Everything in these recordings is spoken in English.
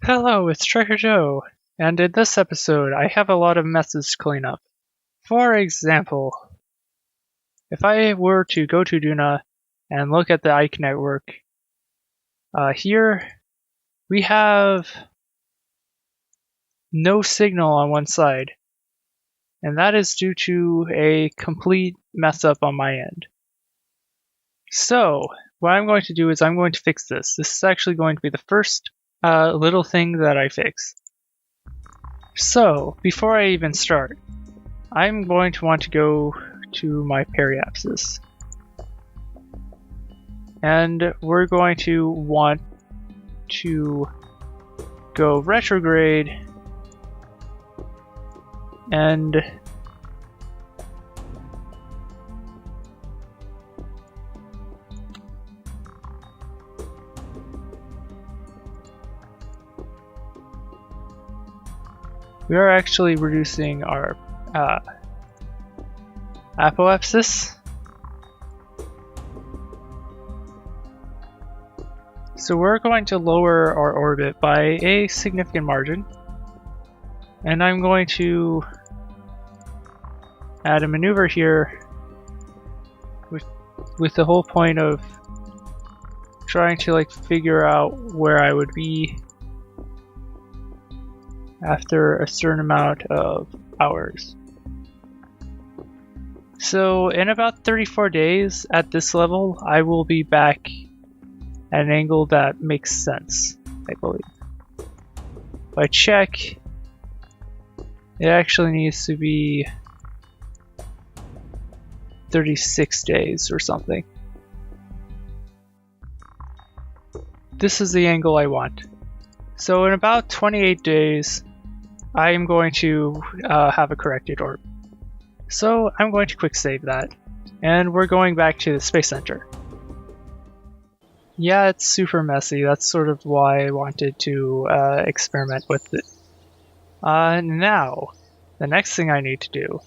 Hello, it's Treasure Joe, and in this episode I have a lot of messes to clean up. For example, if I were to go to Duna and look at the Ike network, here we have no signal on one side, and that is due to a complete mess up on my end. So, what I'm going to do is I'm going to fix this. This is actually going to be the first little thing that I fix. So, before I even start, I'm going to want to go to my periapsis. And we're going to want to go retrograde and we are actually reducing our apoapsis. So we're going to lower our orbit by a significant margin. And I'm going to add a maneuver here with the whole point of trying to figure out where I would be after a certain amount of hours. So in about 34 days at this level, I will be back at an angle that makes sense, I believe. If I check, it actually needs to be 36 days or something. This is the angle I want. So in about 28 days, I am going to have a corrected orbit. So I'm going to quick save that, and we're going back to the Space Center. Yeah, it's super messy. That's sort of why I wanted to experiment with it. Now, the next thing I need to do.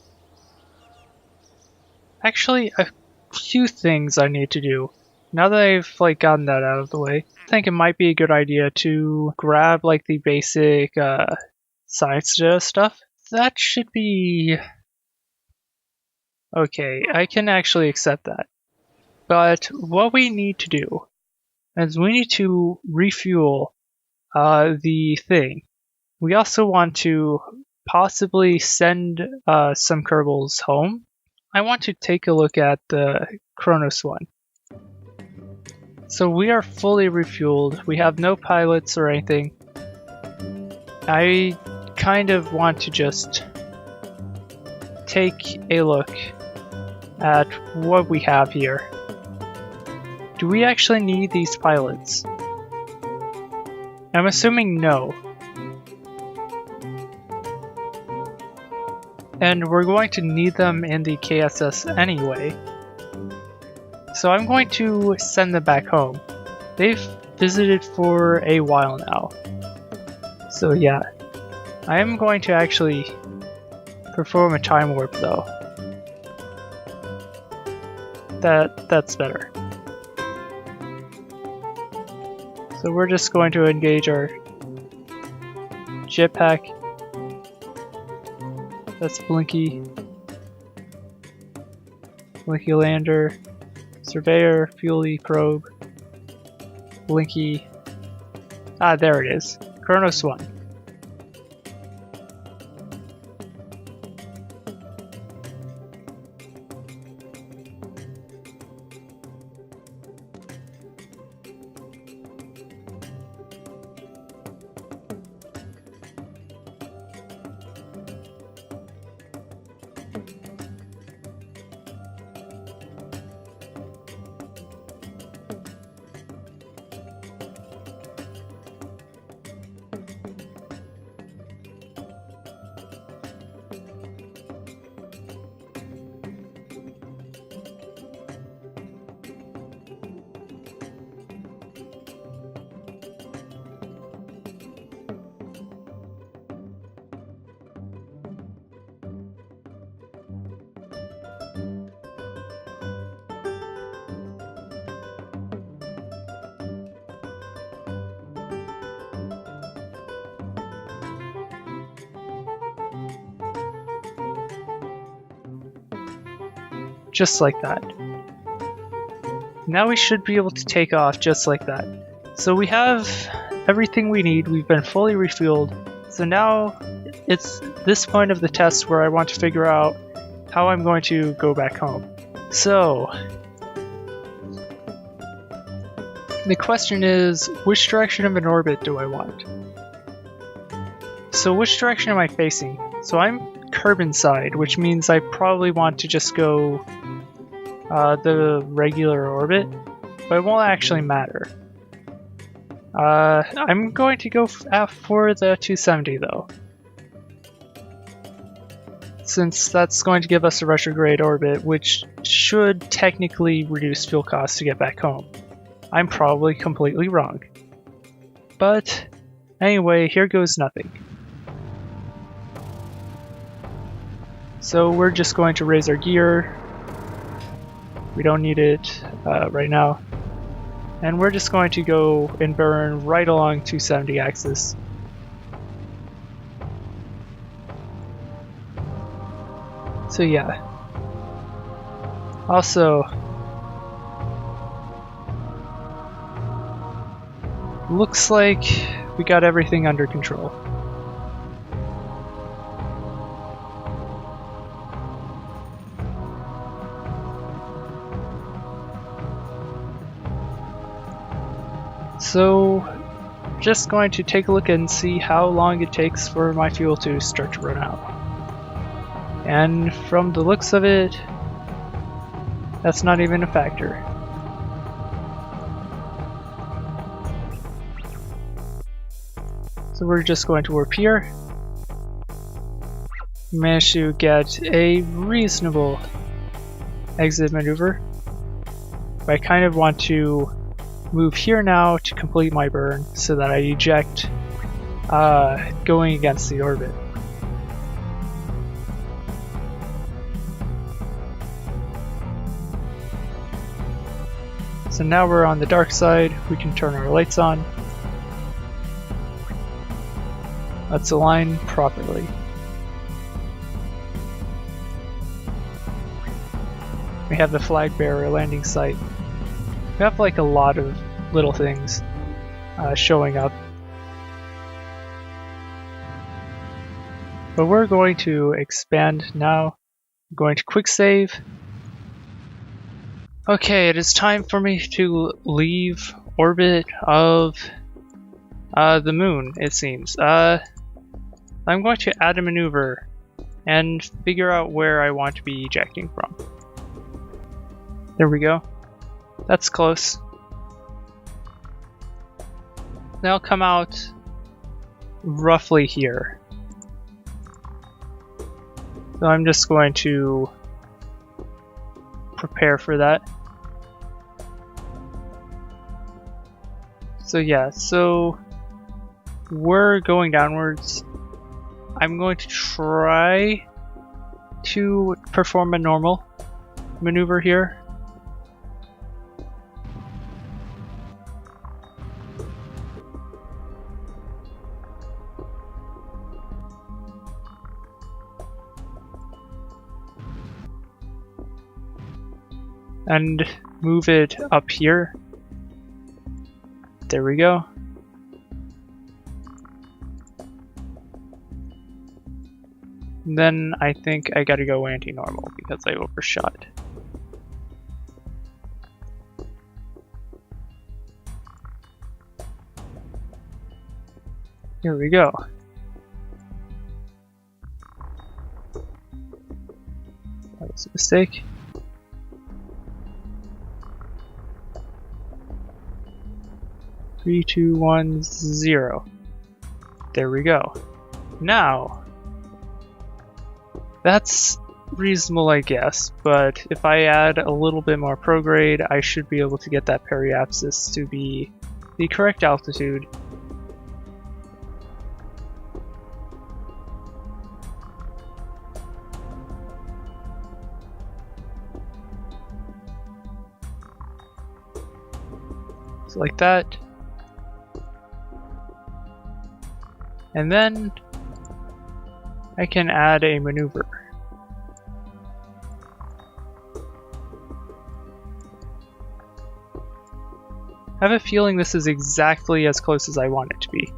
Actually, a few things I need to do. Now that I've gotten that out of the way, I think it might be a good idea to grab the basic science stuff. That should be okay. I can actually accept that. But what we need to do is we need to refuel the thing. We also want to possibly send some Kerbals home. I want to take a look at the Kronos one. So we are fully refueled. We have no pilots or anything. I kind of want to just take a look at what we have here. Do we actually need these pilots? I'm assuming no. And we're going to need them in the KSS anyway. So I'm going to send them back home. They've visited for a while now. So yeah. I am going to actually perform a time warp though. That's better. So we're just going to engage our jetpack. That's Blinky. Blinky lander. Surveyor, Fuelie probe. Blinky. Ah, there it is. Kronos 1. just like that. Now we should be able to take off just like that. So we have everything we need, we've been fully refueled, so now it's this point of the test where I want to figure out how I'm going to go back home. So, the question is, which direction of an orbit do I want? So which direction am I facing? So I'm Kerbin side, which means I probably want to just go the regular orbit, but it won't actually matter. I'm going to go for the 270 though, since that's going to give us a retrograde orbit, which should technically reduce fuel costs to get back home. I'm probably completely wrong. But anyway, here goes nothing. So we're just going to raise our gear. We don't need it right now. And we're just going to go and burn right along 270 axis. So yeah. Also, looks like we got everything under control. So, just going to take a look and see how long it takes for my fuel to start to run out. And from the looks of it, that's not even a factor. So we're just going to warp here. Managed to get a reasonable exit maneuver. But I kind of want to move here now to complete my burn so that I eject going against the orbit. So now we're on the dark side, we can turn our lights on. Let's align properly. We have the flag bearer landing site. We have like a lot of little things showing up. But we're going to expand now. I'm going to quick save. Okay, it is time for me to leave orbit of the moon, it seems. I'm going to add a maneuver and figure out where I want to be ejecting from. There we go. That's close. They'll come out roughly here. So I'm just going to prepare for that. So yeah, so we're going downwards. I'm going to try to perform a normal maneuver here. And move it up here. There we go. Then I think I gotta go anti-normal because I overshot. Here we go. That was a mistake. Three, two, 1, 0. There we go. Now, that's reasonable, I guess, but if I add a little bit more prograde, I should be able to get that periapsis to be the correct altitude. So like that. And then I can add a maneuver. I have a feeling this is exactly as close as I want it to be.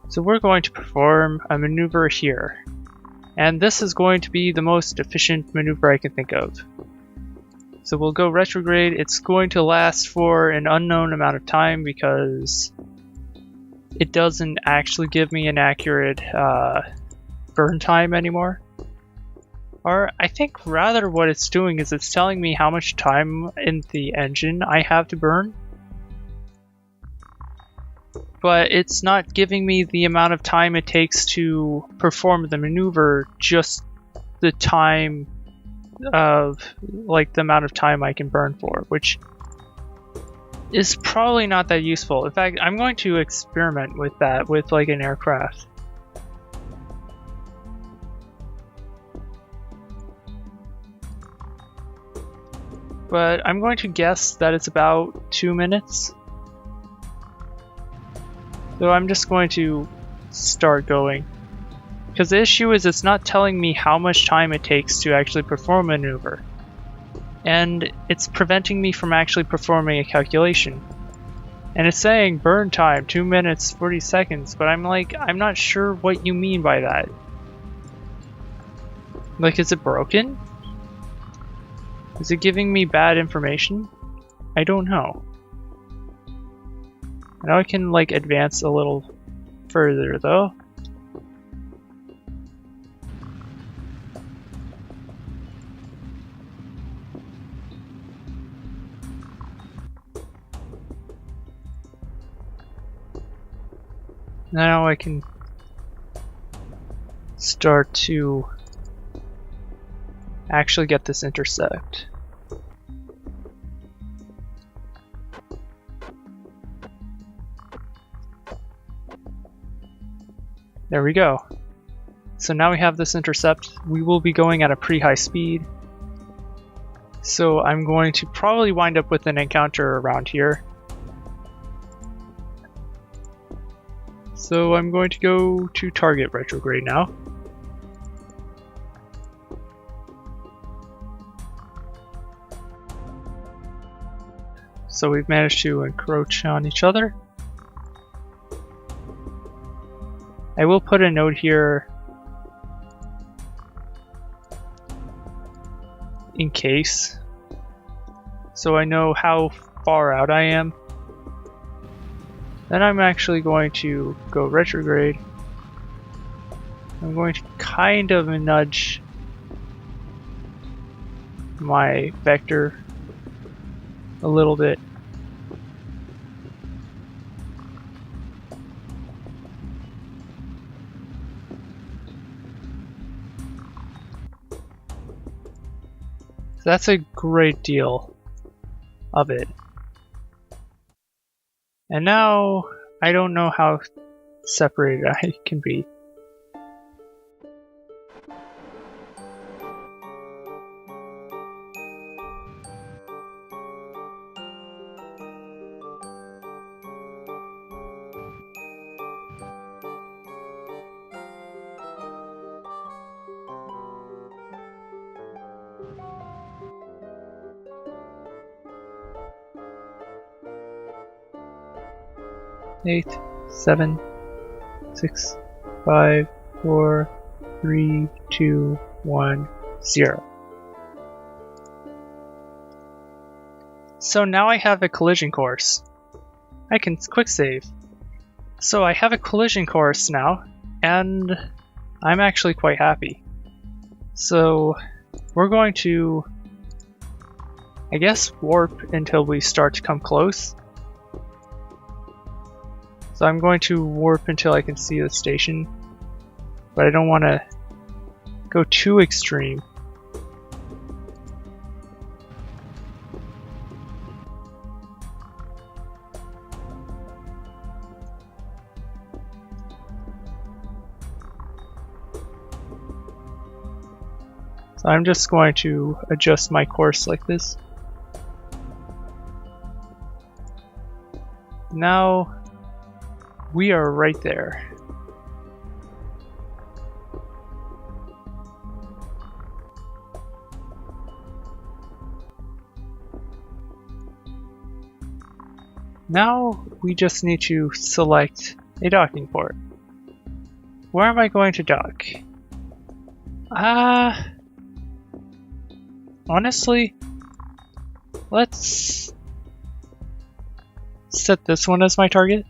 So we're going to perform a maneuver here. And this is going to be the most efficient maneuver I can think of. So we'll go retrograde. It's going to last for an unknown amount of time because it doesn't actually give me an accurate burn time anymore. Or I think rather what it's doing is it's telling me how much time in the engine I have to burn. But it's not giving me the amount of time it takes to perform the maneuver, just the time of, like, the amount of time I can burn for, which is probably not that useful. In fact, I'm going to experiment with that with, like, an aircraft. But I'm going to guess that it's about 2 minutes. So I'm just going to start going. Because the issue is it's not telling me how much time it takes to actually perform a maneuver. And it's preventing me from actually performing a calculation. And it's saying burn time 2 minutes 40 seconds, but I'm like, I'm not sure what you mean by that. Like, is it broken? Is it giving me bad information? I don't know. Now I can, like, advance a little further though. Now I can start to actually get this intercept. There we go. So now we have this intercept. We will be going at a pretty high speed. So I'm going to probably wind up with an encounter around here. So I'm going to go to target retrograde now. So we've managed to encroach on each other. I will put a note here in case, so I know how far out I am. Then I'm actually going to go retrograde. I'm going to kind of nudge my vector a little bit. So that's a great deal of it. And now I don't know how separated I can be. Eight, 7, 6, 5, 4, 3, 2, 1, 0. So now I have a collision course. I can quick save. So I have a collision course now, and I'm actually quite happy. So we're going to, I guess, warp until we start to come close. So I'm going to warp until I can see the station, but I don't want to go too extreme. So I'm just going to adjust my course like this. Now we are right there. Now we just need to select a docking port. Where am I going to dock? Honestly, let's set this one as my target.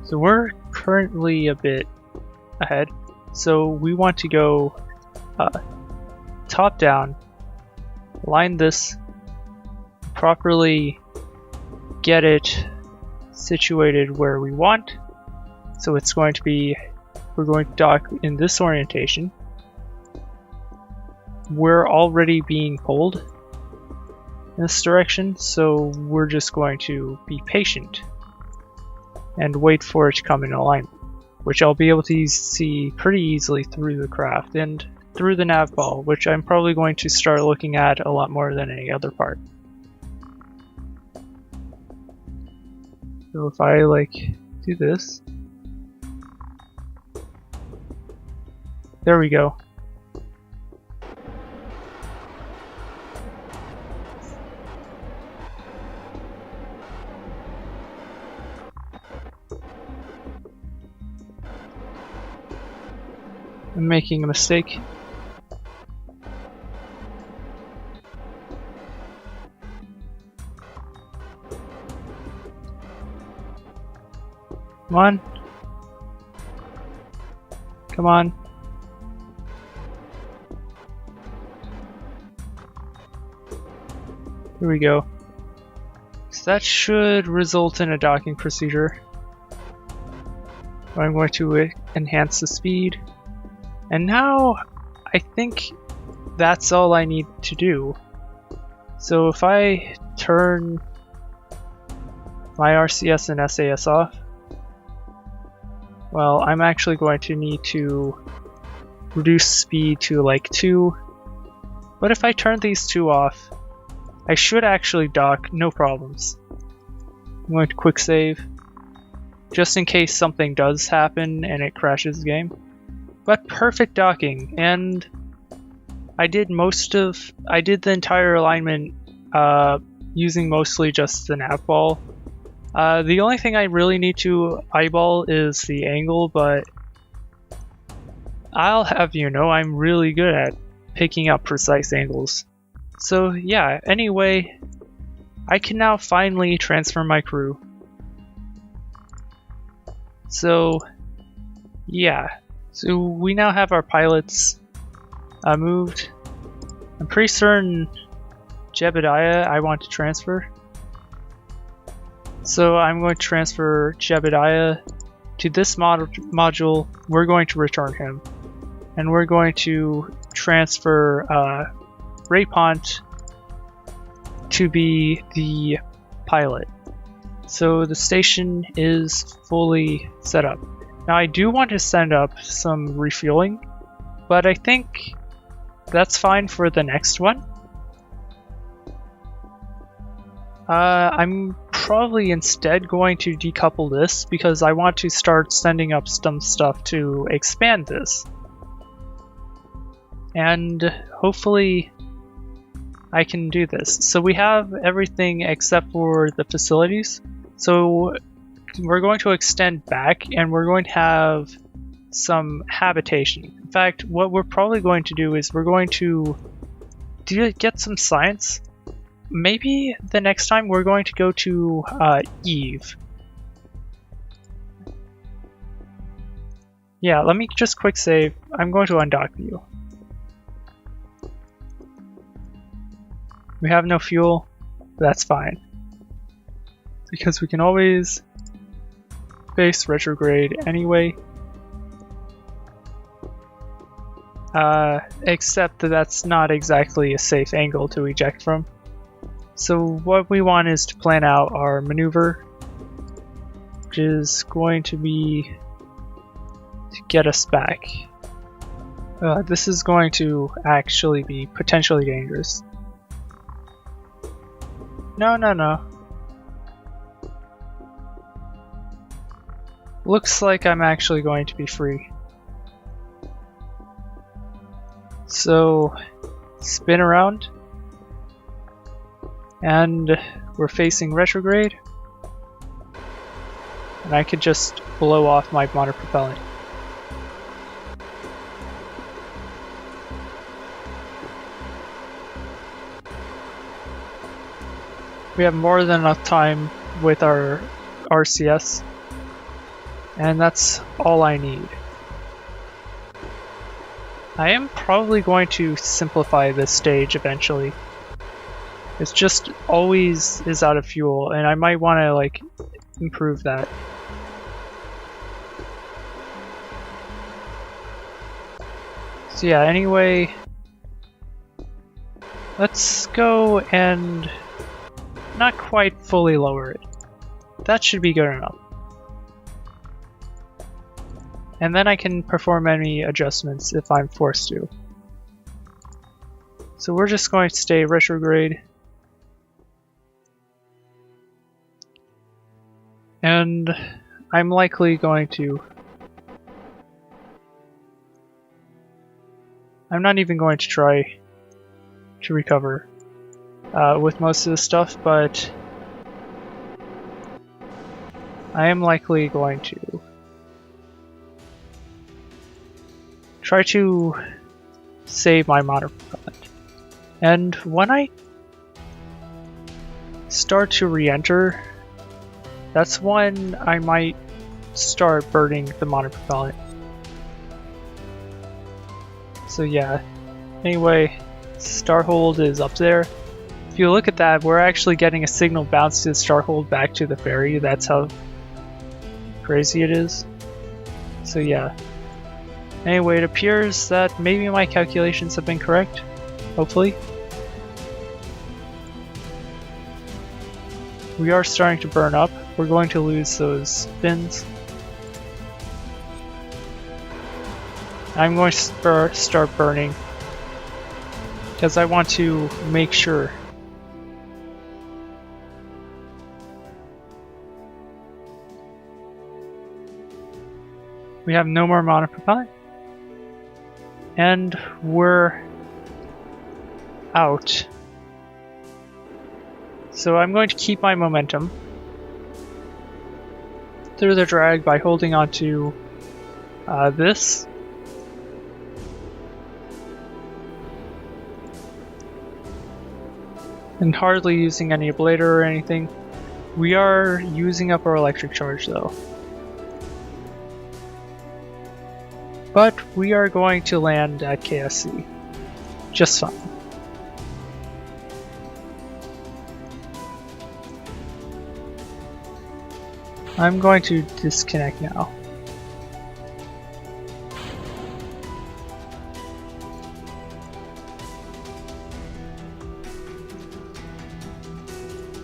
So we're currently a bit ahead, so we want to go top down, line this, properly get it situated where we want. So it's going to be, we're going to dock in this orientation. We're already being pulled in this direction, so we're just going to be patient and wait for it to come in alignment, which I'll be able to see pretty easily through the craft and through the nav ball, which I'm probably going to start looking at a lot more than any other part. So if I do this, there we go. I'm making a mistake. Come on. Come on. Here we go. So that should result in a docking procedure. I'm going to enhance the speed. And now, I think that's all I need to do. So if I turn my RCS and SAS off, well, I'm actually going to need to reduce speed to like 2. But if I turn these 2 off, I should actually dock, no problems. I'm going to quick save, just in case something does happen and it crashes the game. But perfect docking, and I did the entire alignment using mostly just the nav ball. The only thing I really need to eyeball is the angle, but I'll have you know I'm really good at picking up precise angles. So yeah, anyway, I can now finally transfer my crew. So yeah. So we now have our pilots moved. I'm pretty certain Jebediah I want to transfer. So I'm going to transfer Jebediah to this module. We're going to return him. And we're going to transfer Raypont to be the pilot. So the station is fully set up. Now I do want to send up some refueling, but I think that's fine for the next one. I'm probably instead going to decouple this because I want to start sending up some stuff to expand this. And hopefully I can do this. So we have everything except for the facilities. So we're going to extend back and we're going to have some habitation. In fact, what we're probably going to do is we're going to get some science. Maybe the next time we're going to go to Eve. Yeah, let me just quick save. I'm going to undock you. We have no fuel. That's fine. Because we can always face retrograde anyway. Except that that's not exactly a safe angle to eject from. So what we want is to plan out our maneuver, which is going to be to get us back. This is going to actually be potentially dangerous. No, no, no. Looks like I'm actually going to be free. So, spin around. And we're facing retrograde. And I could just blow off my monopropellant. We have more than enough time with our RCS, and that's all I need. I am probably going to simplify this stage eventually. It's just always is out of fuel, and I might want to like improve that. So yeah, anyway, let's go and not quite fully lower it. That should be good enough. And then I can perform any adjustments if I'm forced to. So we're just going to stay retrograde. And I'm likely going to... I'm not even going to try to recover with most of the stuff, but I am likely going to try to save my monopropellant. And when I start to re-enter, that's when I might start burning the monopropellant. So yeah, anyway, Starhold is up there. If you look at that, we're actually getting a signal bounce to the Starhold back to the ferry. That's how crazy it is. So yeah. Anyway, it appears that maybe my calculations have been correct. Hopefully. We are starting to burn up. We're going to lose those spins. I'm going to start burning because I want to make sure. We have no more monopropellant. And we're out. So I'm going to keep my momentum through the drag by holding on to this. And hardly using any ablator or anything. We are using up our electric charge though. But we are going to land at KSC. Just fine. I'm going to disconnect now.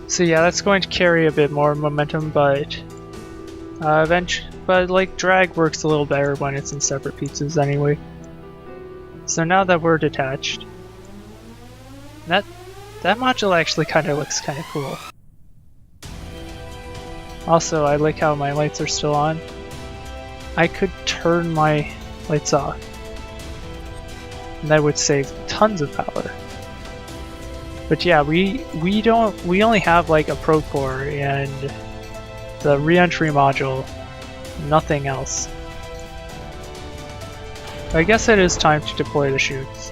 So yeah, that's going to carry a bit more momentum, but like drag works a little better when it's in separate pieces anyway. So now that we're detached, that module actually kind of looks kind of cool. Also, I like how my lights are still on. I could turn my lights off, and that would save tons of power. But yeah, we only have like a probe core and the re-entry module, nothing else. I guess it is time to deploy the chutes.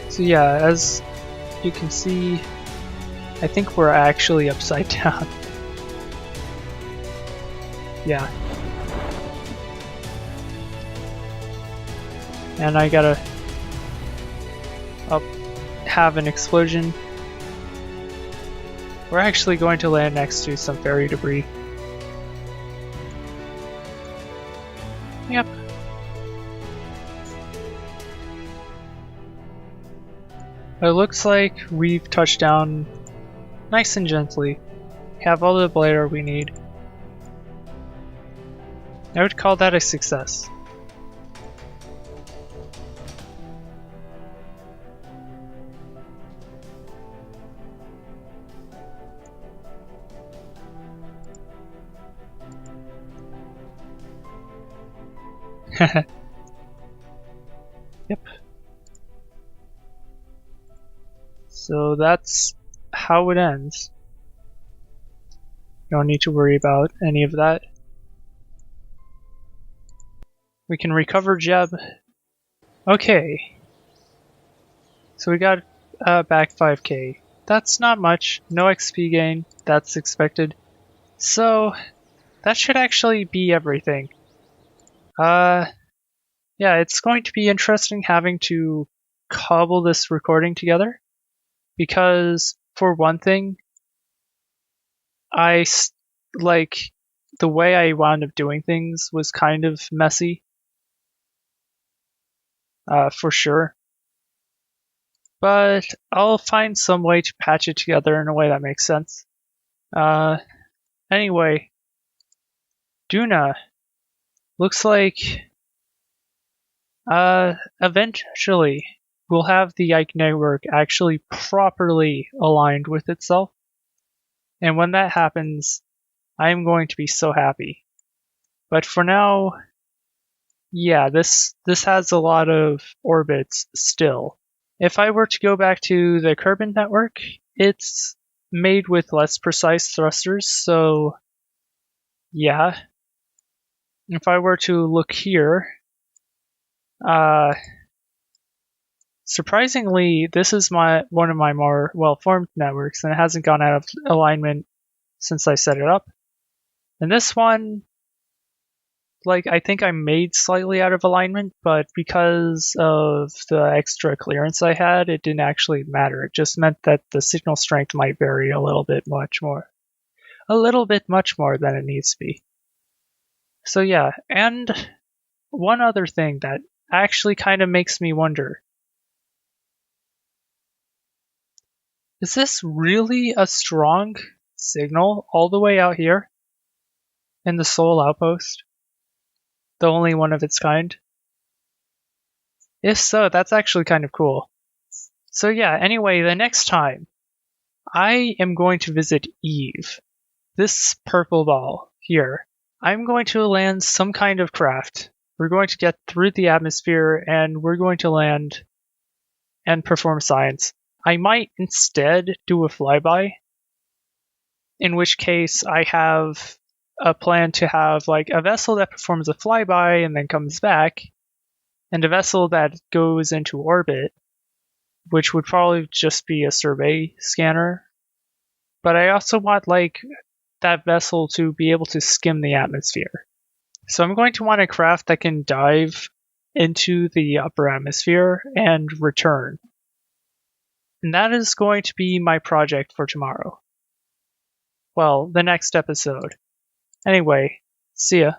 So yeah, as you can see, I think we're actually upside down. Yeah. And I gotta have an explosion. We're actually going to land next to some ferry debris. Yep. It looks like we've touched down nice and gently. Have all the bladder we need. I would call that a success. Yep. So that's how it ends. Don't need to worry about any of that. We can recover Jeb. Okay. So we got back 5k. That's not much. No XP gain. That's expected. So that should actually be everything. Yeah, it's going to be interesting having to cobble this recording together. Because, for one thing, like, the way I wound up doing things was kind of messy. For sure. But I'll find some way to patch it together in a way that makes sense. Anyway, Duna looks like eventually we'll have the Ike network actually properly aligned with itself. And when that happens, I'm going to be so happy. But for now, yeah, this has a lot of orbits still. If I were to go back to the Kerbin network, it's made with less precise thrusters, so yeah. If I were to look here, surprisingly, this is one of my more well-formed networks, and it hasn't gone out of alignment since I set it up. And this one, like, I think I made slightly out of alignment, but because of the extra clearance I had, it didn't actually matter. It just meant that the signal strength might vary a little bit much more than it needs to be. So yeah, and one other thing that actually kind of makes me wonder. Is this really a strong signal all the way out here in the Seoul outpost? The only one of its kind? If so, that's actually kind of cool. So yeah, anyway, the next time I am going to visit Eve, this purple ball here. I'm going to land some kind of craft. We're going to get through the atmosphere and we're going to land and perform science. I might instead do a flyby, in which case I have a plan to have like a vessel that performs a flyby and then comes back, and a vessel that goes into orbit, which would probably just be a survey scanner. But I also want like that vessel to be able to skim the atmosphere. So I'm going to want a craft that can dive into the upper atmosphere and return. And that is going to be my project for tomorrow. Well, the next episode. Anyway, see ya.